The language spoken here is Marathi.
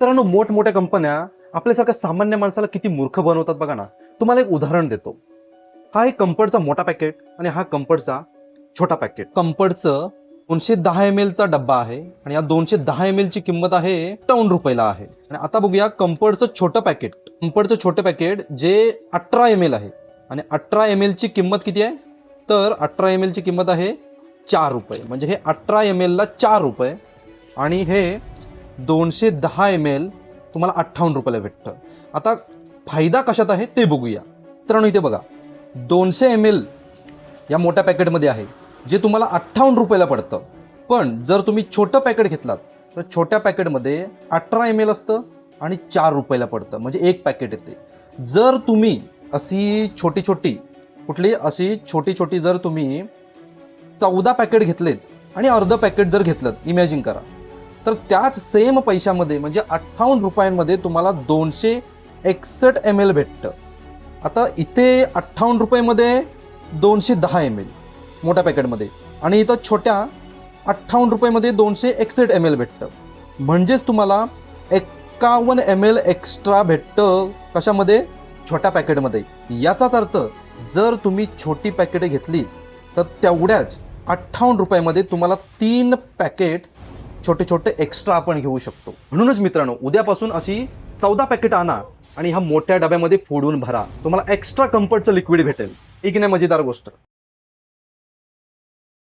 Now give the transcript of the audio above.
मित्रांनो, मोठमोठ्या कंपन्या आपल्यासारख्या सामान्य माणसाला किती मूर्ख बनवतात बघा ना. तुम्हाला एक उदाहरण देतो. हा एक कम्फर्टचा मोठा पॅकेट आणि हा कम्फर्टचा छोटा पॅकेट. कम्फर्टचं 210 ml चा डब्बा आहे आणि या 210 ml ची किंमत आहे ₹58 आहे. आणि आता बघूया कम्फर्टचं छोटं पॅकेट. कम्फर्टचं छोटं पॅकेट जे 18 ml आहे आणि 18 ml ची किंमत किती आहे? तर 18 ml ची किंमत आहे ₹4. म्हणजे हे 18 ml ला ₹4 आणि हे 210 ml तुम्हाला ₹58 भेटतं. आता फायदा कशात आहे ते बघूया. मित्रांनो, इथे बघा 200 ml या मोठ्या पॅकेटमध्ये आहे जे तुम्हाला ₹58 पडतं. पण जर तुम्ही छोटं पॅकेट घेतलात तर छोट्या पॅकेटमध्ये 18 ml असतं आणि ₹4 पडतं. म्हणजे एक पॅकेट येते. जर तुम्ही अशी छोटी छोटी जर तुम्ही 14 पॅकेट घेतलेत आणि अर्ध पॅकेट जर घेतलं, इमॅजिन करा, तर त्याच सेम पैशामध्ये म्हणजे ₹58 तुम्हाला 261 ml भेटतं. आता इथे ₹58 मध्ये 210 ml मोठ्या पॅकेटमध्ये आणि इथं छोट्या ₹58 मध्ये 261 ml भेटतं. म्हणजेच तुम्हाला 51 ml एक्स्ट्रा भेटतं. कशामध्ये? छोट्या पॅकेटमध्ये. याचाच अर्थ जर तुम्ही छोटी पॅकेट घेतली तर तेवढ्याच ₹58 मध्ये तुम्हाला 3 पॅकेट छोटे एक्स्ट्रा आपण घेऊ शकतो. म्हणूनच मित्रांनो, उद्यापासून अशी 14 पॅकेट आणा आणि ह्या मोठ्या डब्यामध्ये फोडून भरा. तुम्हाला एक्स्ट्रा कम्फर्टचं लिक्विड भेटेल. एक नाही मजेदार गोष्ट.